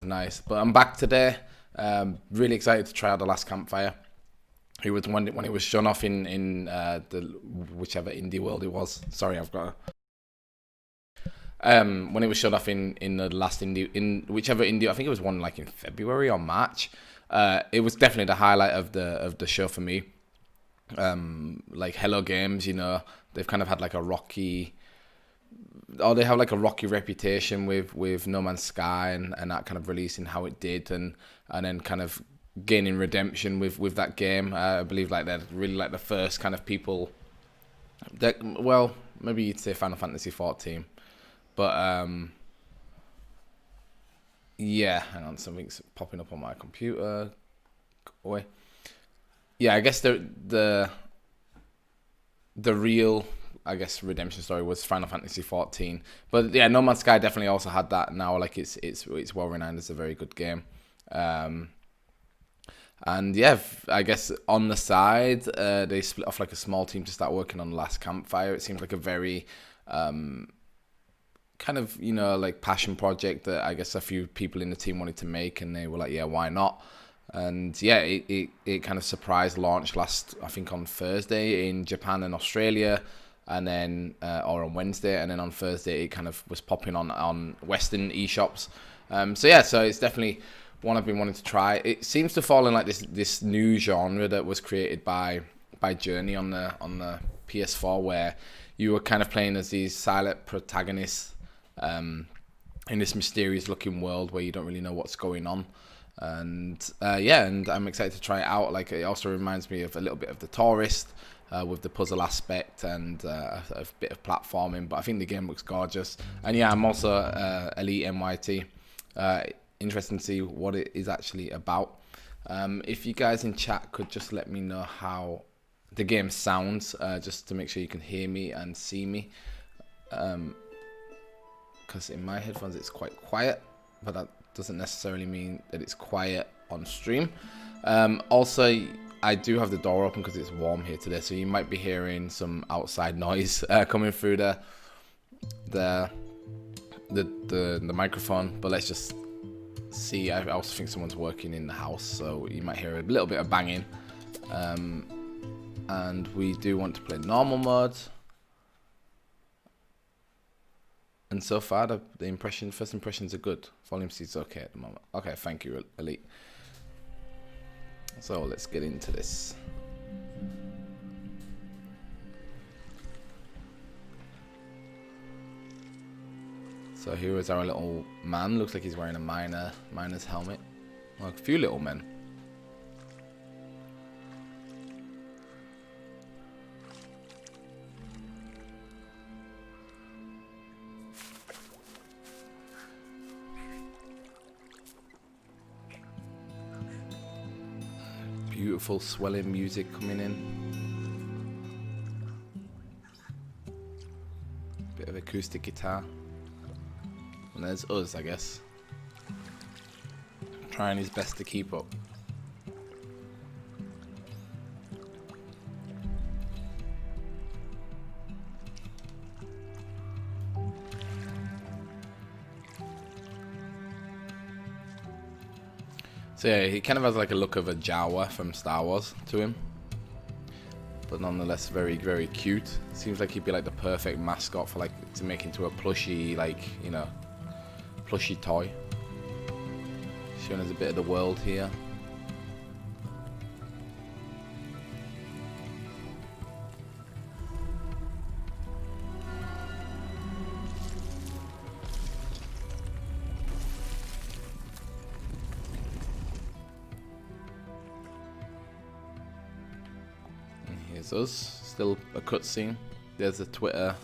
Nice. But I'm back today. Really excited to try out the Last Campfire. It was when it was shown off in the whichever indie world it was. Sorry, I've got. When it was shown off in the last indie, in whichever indie, I think it was one like in February or March. It was definitely the highlight of the show for me. Like Hello Games, you know, they've kind of had like a rocky. Or they have like a rocky reputation with No Man's Sky and that kind of releasing how it did and then kind of gaining redemption with that game. I believe like they're really like the first kind of people that, well, maybe you'd say Final Fantasy 14, but yeah, hang on, something's popping up on my computer. Go away. Yeah, I guess the real, I guess, redemption story was Final Fantasy 14. But yeah, No Man's Sky definitely also had that now. Like it's well renowned as a very good game. And yeah, I guess on the side, they split off like a small team to start working on Last Campfire. It seems like a very kind of, you know, like passion project that I guess a few people in the team wanted to make, and they were like, yeah, why not? And yeah, it kind of surprise launched last, I think, on Thursday in Japan and Australia, and then or on Wednesday, and then on Thursday it kind of was popping on Western eShops. So it's definitely one I've been wanting to try. It seems to fall in like this new genre that was created by Journey on the PS4, where you were kind of playing as these silent protagonists in this mysterious looking world where you don't really know what's going on. And and I'm excited to try it out. Like, it also reminds me of a little bit of The Tourist, with the puzzle aspect and a bit of platforming, but I think the game looks gorgeous. And yeah, I'm also Elite NYT. Interesting to see what it is actually about. If you guys in chat could just let me know how the game sounds, just to make sure you can hear me and see me, because in my headphones it's quite quiet, but that doesn't necessarily mean that it's quiet on stream. Also, I do have the door open because it's warm here today, so you might be hearing some outside noise coming through the microphone. But let's just see. I also think someone's working in the house, so you might hear a little bit of banging. And we do want to play normal mode. And so far, the first impressions are good. Volume seat's okay at the moment. Okay, thank you, Elite. So let's get into this. So here is our little man. Looks like he's wearing a miner's helmet. Well, a few little men. Beautiful swelling music coming in. Bit of acoustic guitar. And there's us, I guess. Trying his best to keep up. So yeah, he kind of has like a look of a Jawa from Star Wars to him, but nonetheless very, very cute. Seems like he'd be like the perfect mascot for like to make into a plushy, like, you know, plushy toy. Showing us a bit of the world here. Here's us, still a cutscene. There's a Twitter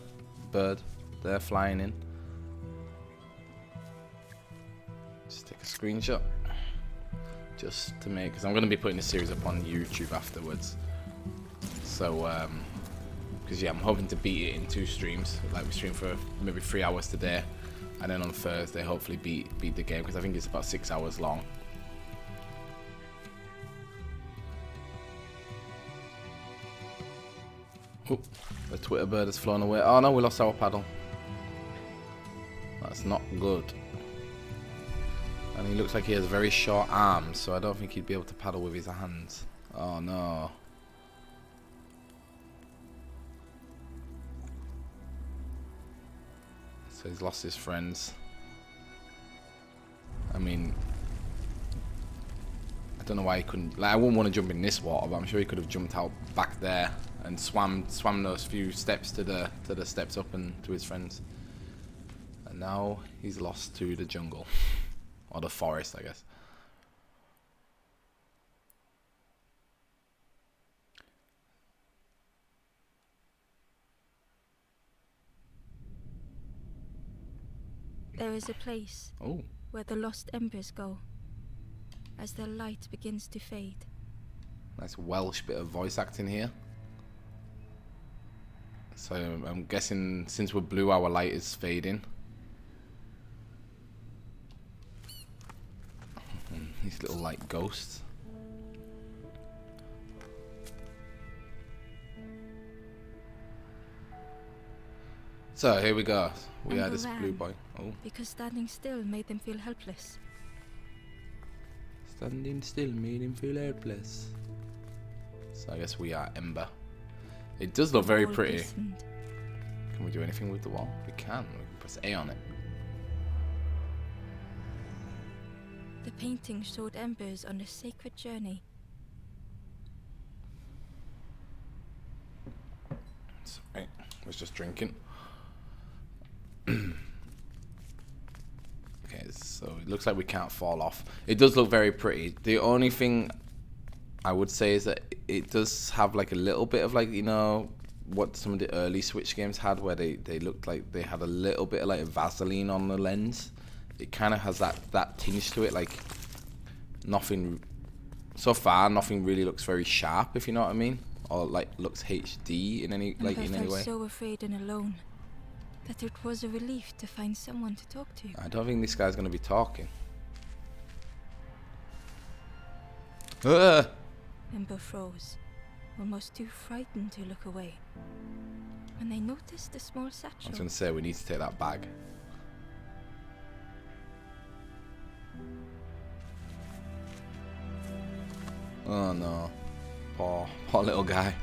bird there flying in. Just take a screenshot, just to make, because I'm going to be putting this series up on YouTube afterwards. So, because yeah, I'm hoping to beat it in 2 streams. Like, we stream for maybe 3 hours today, and then on Thursday hopefully beat the game, because I think it's about 6 hours long. Oh, the Twitter bird has flown away. Oh no, we lost our paddle. That's not good. And he looks like he has very short arms, so I don't think he'd be able to paddle with his hands. Oh no. So he's lost his friends. I mean, I don't know why he couldn't. Like, I wouldn't want to jump in this water, but I'm sure he could have jumped out back there and swam those few steps to the steps up and to his friends. And now he's lost to the jungle. Or the forest, I guess. There is a place where the lost embers go as their light begins to fade. Nice Welsh bit of voice acting here. So I'm guessing since we're blue, our light is fading. These little like ghosts. So here we go. We are this blue boy. Oh. Because standing still made them feel helpless. Standing still made him feel helpless. So I guess we are Ember. It does look very pretty. Listened. Can we do anything with the wall? We can. We can press A on it. The painting showed embers on a sacred journey. Sorry, I was just drinking. Okay, so it looks like we can't fall off. It does look very pretty. The only thing I would say is that it does have like a little bit of like, you know, what some of the early Switch games had, where they looked like they had a little bit of like Vaseline on the lens. It kind of has that tinge to it, like nothing so far. Nothing really looks very sharp, if you know what I mean, or like looks HD in any like in any way. I felt so afraid and alone that it was a relief to find someone to talk to. I don't think this guy's gonna be talking. Ember froze, almost too frightened to look away, when they noticed a small satchel. I was gonna say we need to take that bag. Oh no, poor little guy.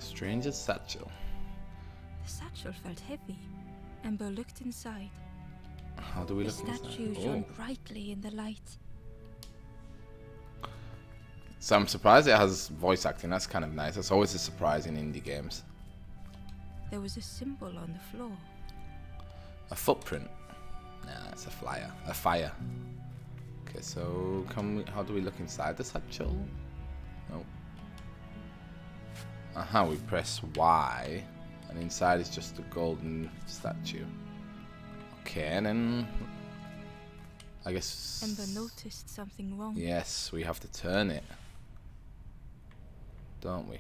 Stranger's satchel. The satchel felt heavy. Ember looked inside. How do we look inside? The statue shone brightly in the light. So I'm surprised it has voice acting. That's kind of nice. That's always a surprise in indie games. There was a symbol on the floor. A footprint. Nah, it's a flyer. A fire. Okay, so how do we look inside the satchel? Oh. Aha, we press Y, and inside is just a golden statue. Okay, and then I guess Ember noticed something wrong. Yes, we have to turn it, don't we?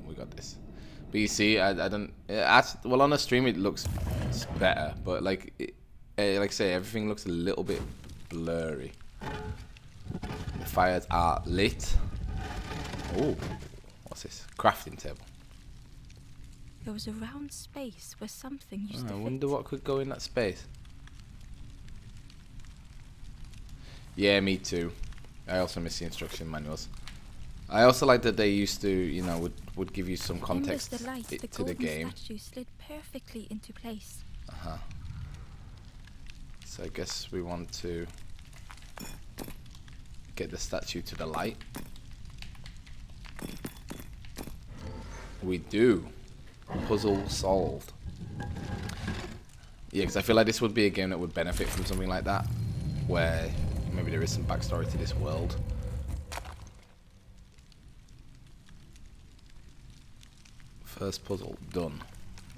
We got this. But you see, I don't. Well, on the stream it looks better, but like I say, everything looks a little bit blurry. The fires are lit. Oh, what's this? Crafting table. There was a round space where something used to fit. I wonder what could go in that space. Yeah, me too. I also miss the instruction manuals. I also like that they used to, you know, would give you some context the light, to the game. The statue slid perfectly into place. So I guess we want to get the statue to the light. We do. Puzzle solved. Yeah, because I feel like this would be a game that would benefit from something like that, where maybe there is some backstory to this world. First puzzle done.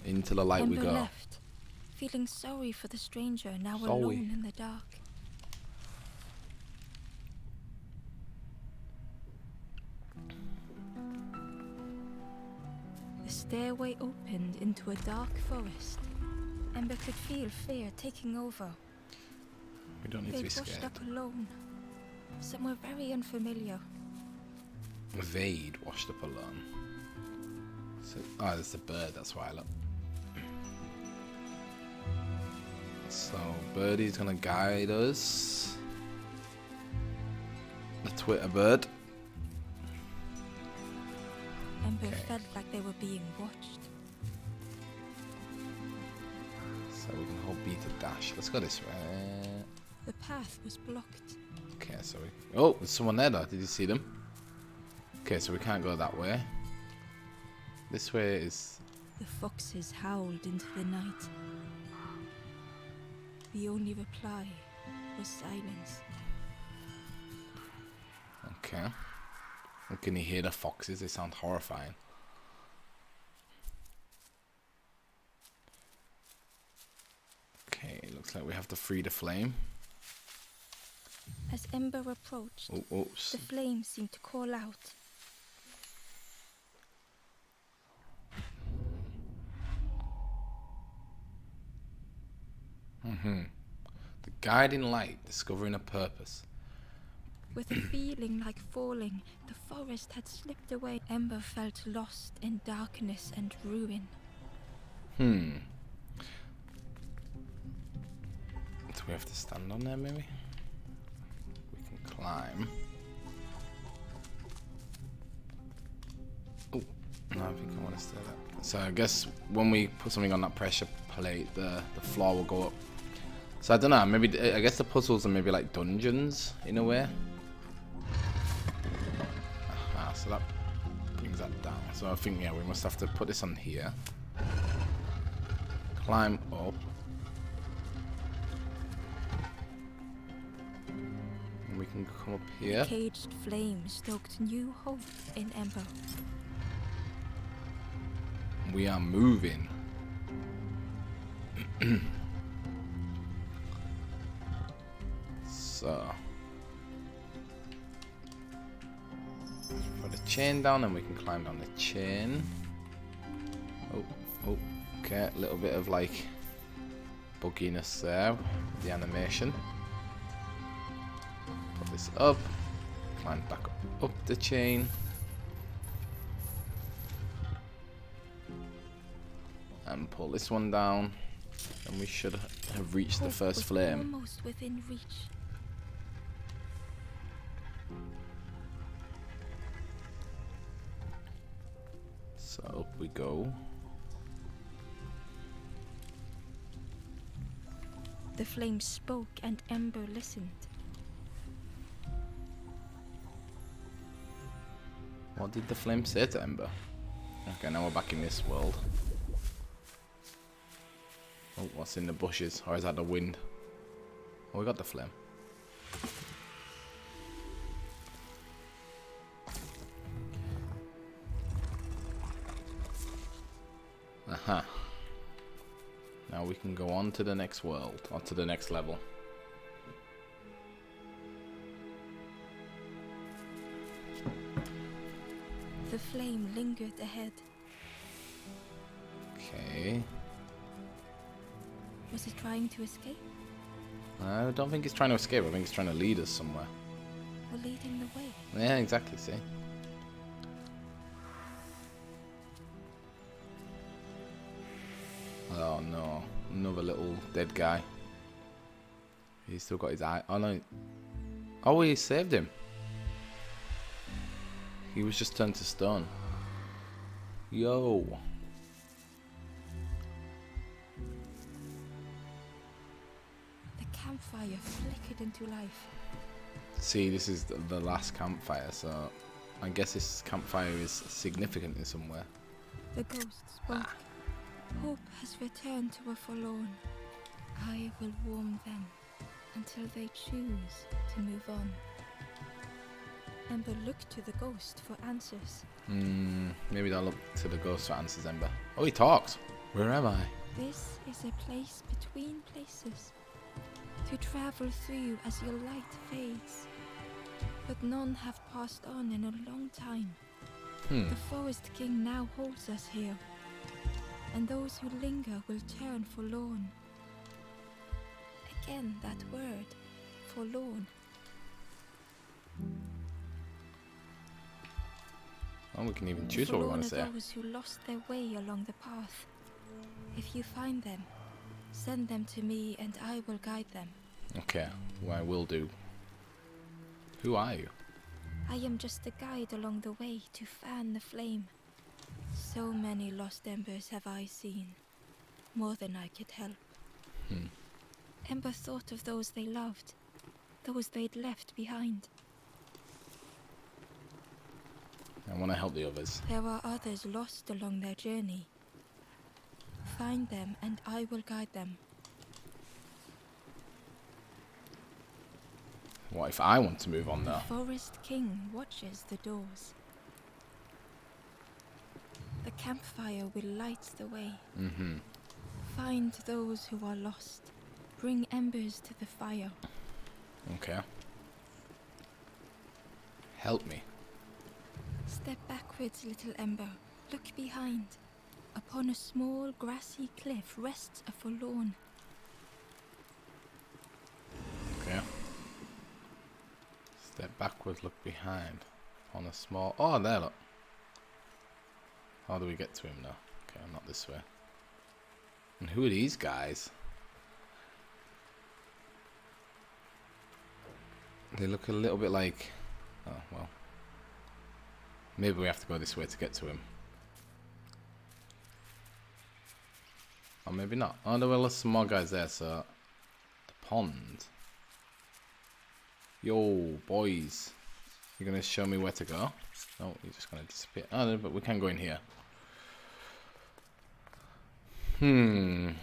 Into the light we go. Left, feeling sorry for the stranger now alone in the dark. The stairway opened into a dark forest. Ember could feel fear taking over. We don't need to be They'd washed scared. up alone, somewhere very unfamiliar. Evade, washed up alone. So, oh, there's the bird, that's why I look. So, Birdie's gonna guide us. The Twitter bird. Ember felt like they were being watched. So we can hold B to dash. Let's go this way. The path was blocked. Okay, so we... Oh, there's someone there though. Did you see them? Okay, so we can't go that way. This way is... The foxes howled into the night. The only reply was silence. Okay. Can you hear the foxes? They sound horrifying. Okay, looks like we have to free the flame. As Ember approached, the flame seemed to call out. The guiding light, discovering a purpose. With a feeling like falling, the forest had slipped away. Ember felt lost in darkness and ruin. Do we have to stand on there, maybe? We can climb. Oh, no, I think I want to stay there. So I guess when we put something on that pressure plate, the floor will go up. So I don't know, maybe, I guess the puzzles are maybe like dungeons, in a way. Aha, so that brings that down. So I think, yeah, we must have to put this on here. Climb up. And we can come up here. The caged flame stoked new hope in Ember. We are moving. So put the chain down and we can climb down the chain. Oh, okay, a little bit of like bugginess there with the animation. Put this up, climb back up the chain. And pull this one down, and we should have reached the first flame. Almost within reach. So up we go. The flame spoke and Ember listened. What did the flame say to Ember? Okay, now we're back in this world. Oh, what's in the bushes? Or is that the wind? Oh, we got the flame. Aha. Now we can go on to the next world, or to the next level. The flame lingered ahead. Okay. Was it trying to escape? I don't think it's trying to escape. I think it's trying to lead us somewhere. Or leading the way? Yeah, exactly, see? Oh no, another little dead guy. He's still got his eye. Oh no. Oh, he saved him. He was just turned to stone. Yo. The campfire flickered into life. See, this is the last campfire, so I guess this campfire is significant in some way. The ghost spoke. Hope has returned to a forlorn. I will warm them until they choose to move on. Ember looked to the ghost for answers. Maybe they'll look to the ghost for answers, Ember. Oh, he talks. Where am I? This is a place between places, to travel through as your light fades. But none have passed on in a long time. The Forest King now holds us here, and those who linger will turn forlorn. Again, that word, forlorn. Oh, we can even choose what we want to say. For all of those who lost their way along the path. If you find them, send them to me and I will guide them. Okay, well, I will do. Who are you? I am just a guide along the way to fan the flame. So many lost embers have I seen, more than I could help. Ember thought of those they loved, those they'd left behind. I want to help the others. There are others lost along their journey. Find them and I will guide them. What if I want to move on though? The Forest King watches the doors. The campfire will light the way. Find those who are lost. Bring embers to the fire. Okay. Help me. Step backwards, little ember. Look behind. Upon a small grassy cliff rests a forlorn. Okay. Step backwards, look behind. On a small... Oh, there, look. How do we get to him now? Okay, not this way. And who are these guys? They look a little bit like... Oh, well. Maybe we have to go this way to get to him. Or maybe not. Oh, there were some more guys there, so... The pond. Yo, boys. You're going to show me where to go? No, you're just going to disappear. Oh, no, but we can go in here. Okay,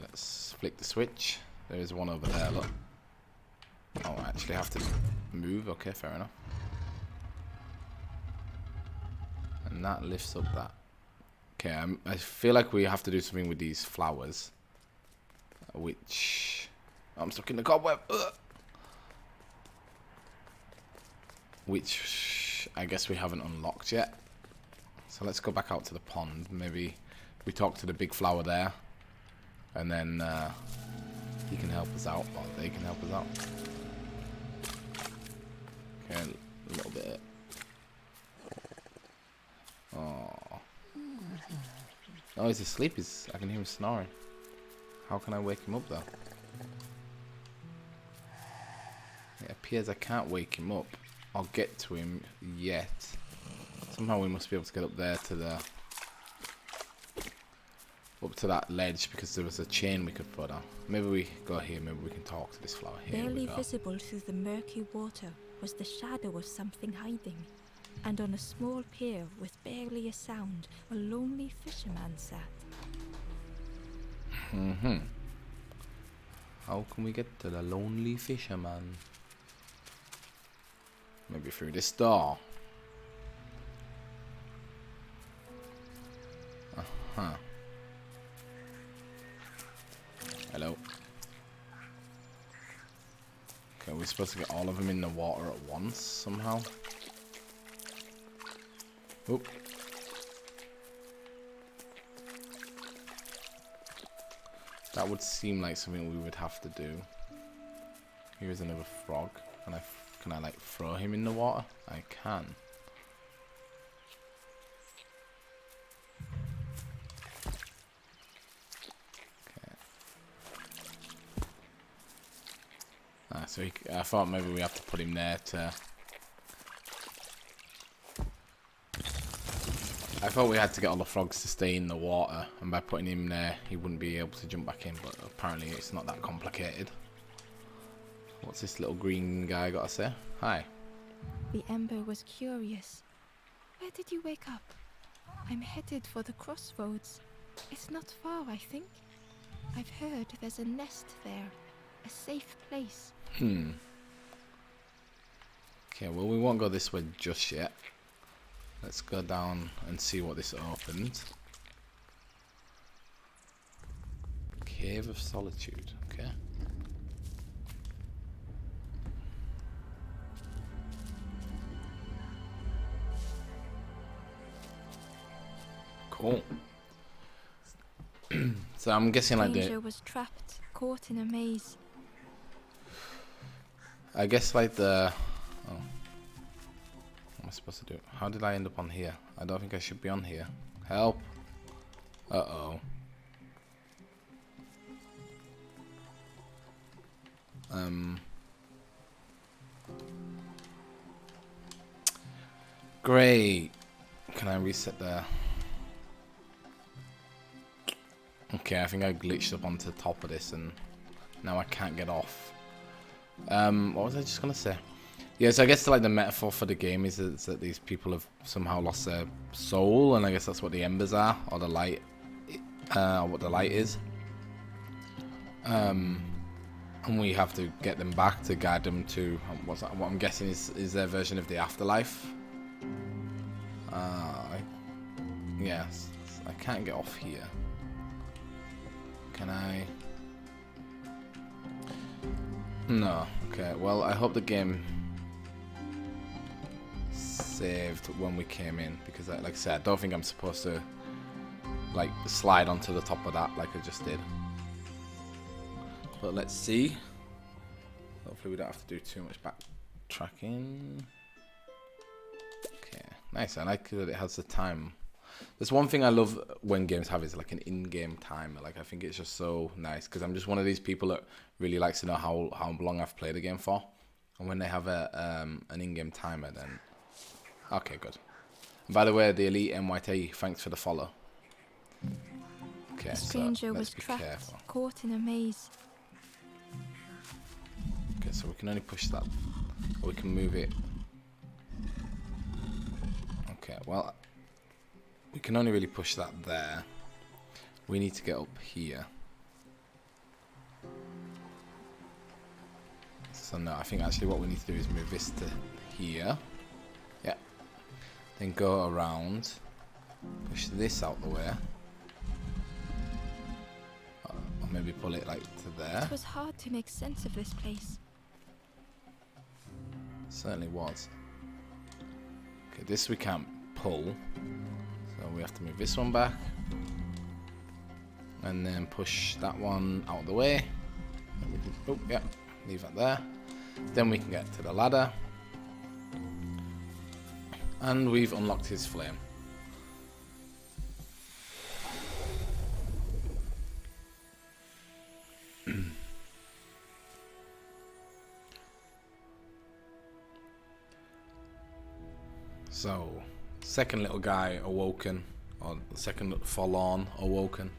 let's flick the switch. There is one over there, look. Oh, I actually have to move. Okay, fair enough. And that lifts up that. Okay, I feel like we have to do something with these flowers. Which... I'm stuck in the cobweb. Ugh. Which I guess we haven't unlocked yet. So let's go back out to the pond. Maybe we talk to the big flower there. And then he can help us out. Or they can help us out. Okay, a little bit. Oh. Oh, he's asleep. I can hear him snoring. How can I wake him up though? It appears I can't wake him up. I'll get to him yet. Somehow we must be able to get up there to the... Up to that ledge because there was a chain we could put on. Maybe we go here, maybe we can talk to this flower. Here Barely we go. visible through the murky water was the shadow of something hiding. And on a small pier with barely a sound, a lonely fisherman sat. How can we get to the lonely fisherman? Maybe through this door. Hello. Okay, we're supposed to get all of them in the water at once somehow. Oop. That would seem like something we would have to do. Here's another frog. Can I like throw him in the water? I can. Okay. Ah, so I thought maybe we have to put him there to... I thought we had to get all the frogs to stay in the water, and by putting him there, he wouldn't be able to jump back in, but apparently it's not that complicated. What's this little green guy got to say? Hi. The ember was curious. Where did you wake up? I'm headed for the crossroads. It's not far, I think. I've heard there's a nest there. A safe place. Okay, well we won't go this way just yet. Let's go down and see what this opened. Cave of Solitude, okay. Cool. So I'm guessing like Stranger was trapped, caught in a maze. I guess like the... Oh. am I supposed to do? How did I end up on here? I don't think I should be on here. Help. Uh-oh. Great. Can I reset there? Okay, I think I glitched up onto the top of this and now I can't get off. What was I just gonna say? Yeah, so I guess like the metaphor for the game is that these people have somehow lost their soul, and I guess that's what the embers are, or the light, what the light is. And we have to get them back to guide them to what I'm guessing is their version of the afterlife. Yes, I can't get off here. Can I? No. Okay. Well, I hope the game saved when we came in, because like I said, I don't think I'm supposed to like slide onto the top of that like I just did. But let's see. Hopefully we don't have to do too much backtracking. Okay, nice. I like that it has the time. There's one thing I love when games have is like an in-game timer. Like I think it's just so nice, because I'm just one of these people that really likes to know how long I've played a game for. And when they have an in-game timer, then okay, good. And by the way, the Elite NYT, thanks for the follow. Okay, the stranger so was trapped, caught in a maze. Okay, so we can only push that, or we can move it. Okay, well, we can only really push that there. We need to get up here. So no, I think actually what we need to do is move this to here. Yeah. Then go around, push this out the way. Or maybe pull it like to there. It was hard to make sense of this place. Certainly was. Okay, this we can't pull. So we have to move this one back. And then push that one out of the way. Oh, yeah, leave that there. Then we can get to the ladder. And we've unlocked his flame. So, second little guy awoken, or second forlorn awoken.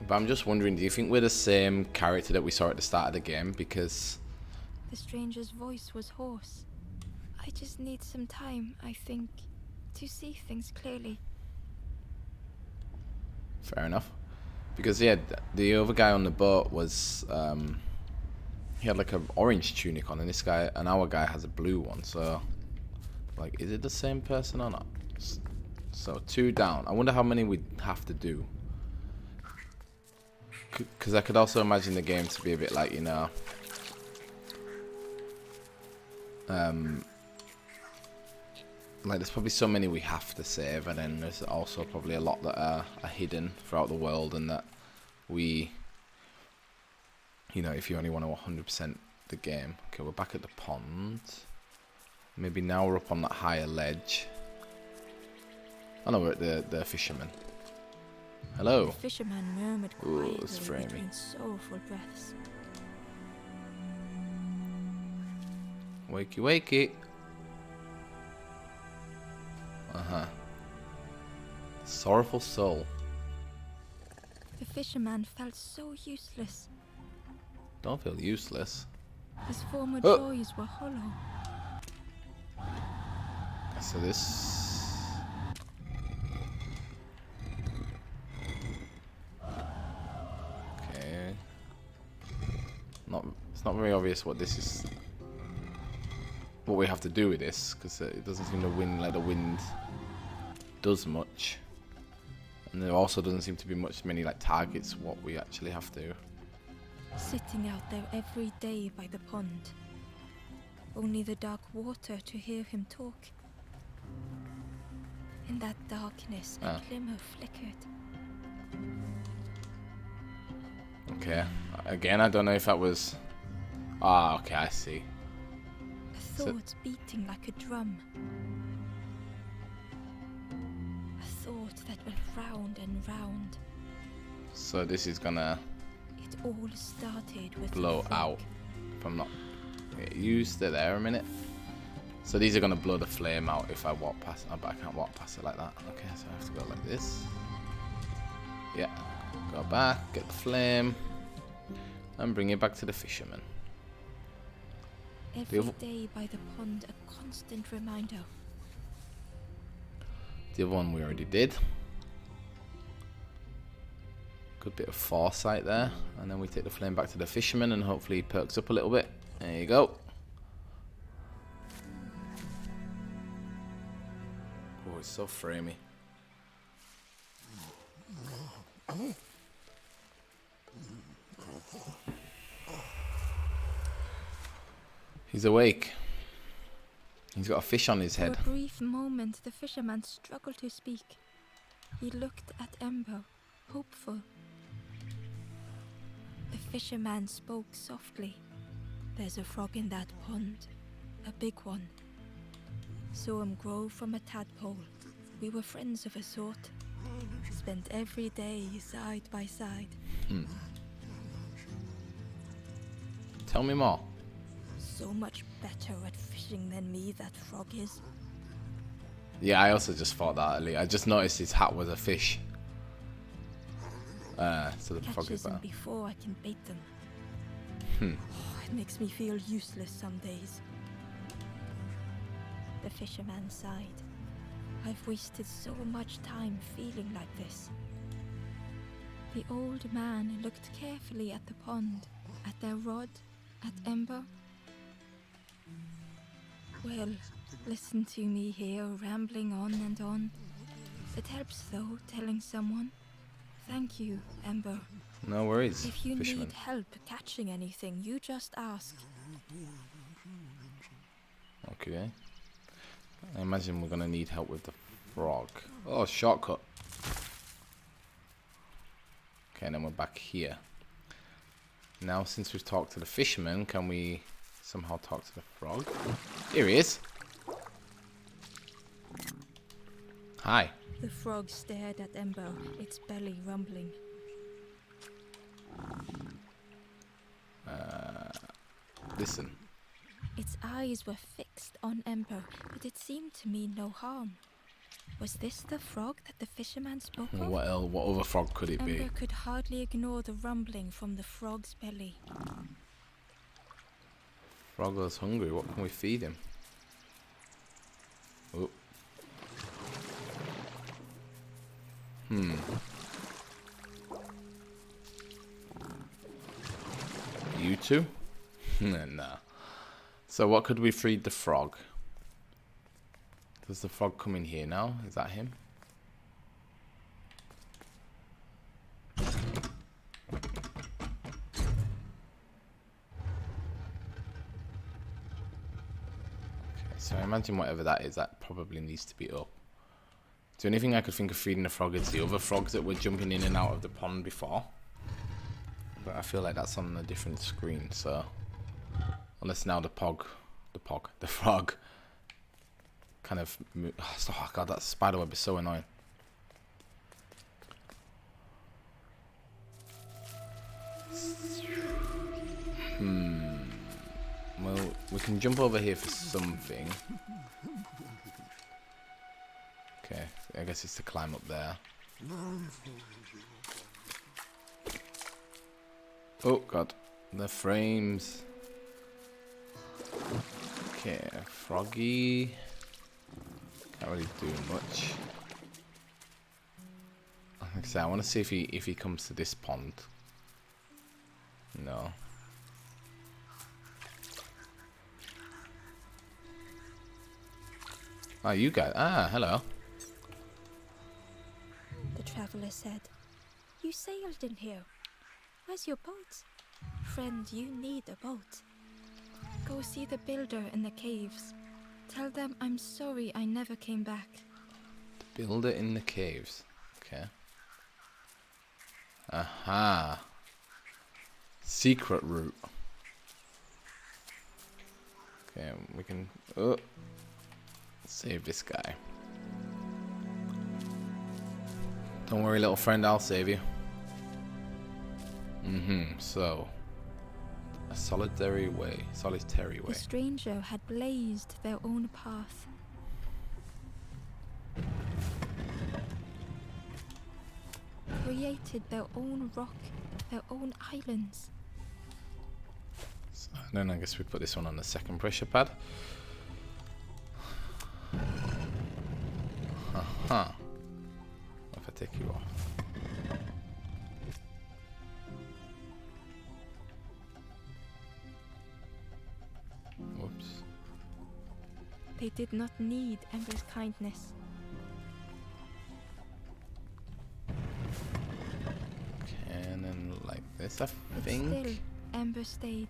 But I'm just wondering, do you think we're the same character that we saw at the start of the game? Because the stranger's voice was hoarse. I just need some time, I think, to see things clearly. Fair enough. Because yeah, the other guy on the boat was he had like an orange tunic on, and this guy, and our guy, has a blue one. So, like, is it the same person or not? So 2 down. I wonder how many we'd have to do. Because I could also imagine the game to be a bit like, you know, like there's probably so many we have to save, and then there's also probably a lot that are hidden throughout the world, and that we, you know, if you only want to 100% the game. Okay, we're back at the pond. Maybe now we're up on that higher ledge. Oh no, we're at the fisherman. Hello. The fisherman murmured quietly it's framey. between soulful breaths. Wakey, wakey. Uh-huh. Sorrowful soul. The fisherman felt so useless. Don't feel useless. His former joys were hollow. So this... Okay. It's not very obvious what this is. What we have to do with this, because it doesn't seem to let the wind does much, and there also doesn't seem to be many like targets what we actually have to. Sitting out there every day by the pond, only the dark water to hear him talk. In that darkness, a glimmer flickered. Okay, again, I don't know if that was Ah, okay, I see. A thought beating like a drum. A thought that went round and round. So this is gonna It all started with blow a frog. out. If I'm not... Okay, you stay there a minute. So these are gonna blow the flame out if I walk past. Oh, but I can't walk past it like that. Okay, so I have to go like this. Yeah. Go back, get the flame, and bring it back to the fisherman. Every day by the pond, a constant reminder. The other one we already did. Good bit of foresight there. And then we take the flame back to the fisherman and hopefully he perks up a little bit. There you go. Oh, it's so framey. He's awake. He's got a fish on his head. For a brief moment, the fisherman struggled to speak. He looked at Ember, hopeful. The fisherman spoke softly. There's a frog in that pond, a big one. Saw him grow from a tadpole. We were friends of a sort. Spent every day side by side. Tell me more. So much better at fishing than me, that frog is. Yeah, I also just thought that earlier. I just noticed his hat was a fish. So the frog is Catches them better. before I can bait them. Oh, it makes me feel useless some days. The fisherman sighed. I've wasted so much time feeling like this. The old man looked carefully at the pond, at their rod, at Ember. Well, listen to me here, rambling on and on. It helps, though, telling someone. Thank you, Ember. No worries, If you fisherman. need help catching anything, you just ask. Okay. I imagine we're gonna need help with the frog. Oh, shortcut. Okay, and then we're back here. Now, since we've talked to the fisherman, can we somehow talk to the frog? Here he is. Hi. The frog stared at Ember, its belly rumbling. Listen. Its eyes were fixed on Ember, but it seemed to mean no harm. Was this the frog that the fisherman spoke of? What other frog could it be? Ember could hardly ignore the rumbling from the frog's belly. Frog was hungry. What can we feed him? Oh. You two? Nah. So what could we feed the frog? Does the frog come in here now? Is that him? So I imagine whatever that is, that probably needs to be up. The only thing I could think of feeding the frog is the other frogs that were jumping in and out of the pond before. But I feel like that's on a different screen, so... Unless now the frog kind of... Oh god, that spider web is so annoying. Well, we can jump over here for something. Okay, I guess it's to climb up there. Oh god, the frames. Okay, froggy. Can't really do much. Like I say, I want to see if he comes to this pond. No. Oh, you guys. Ah, hello. The traveler said, "You sailed in here. Where's your boat? Friend, you need a boat. Go see the builder in the caves. Tell them I'm sorry I never came back." The builder in the caves. Okay. Aha. Secret route. Okay, we can save this guy. Don't worry, little friend, I'll save you. So a solitary way. The stranger had blazed their own path. Created their own rock, their own islands. So then I guess we put this one on the second pressure pad. What if I take you off? Whoops. They did not need Ember's kindness. And then like this, I But think. still, Ember stayed.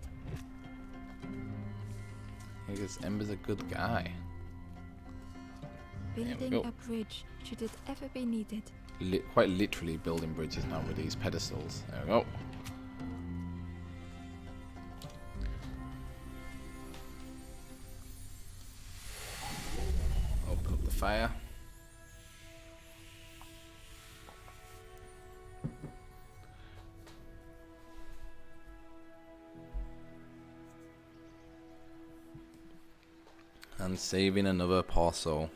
Because Ember's a good guy. Building a bridge should it ever be needed. Quite literally building bridges now with these pedestals. There we go. Open up the fire. And saving another parcel.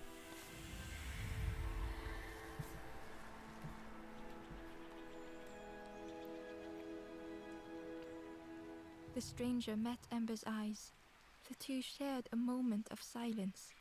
The stranger met Ember's eyes. The two shared a moment of silence.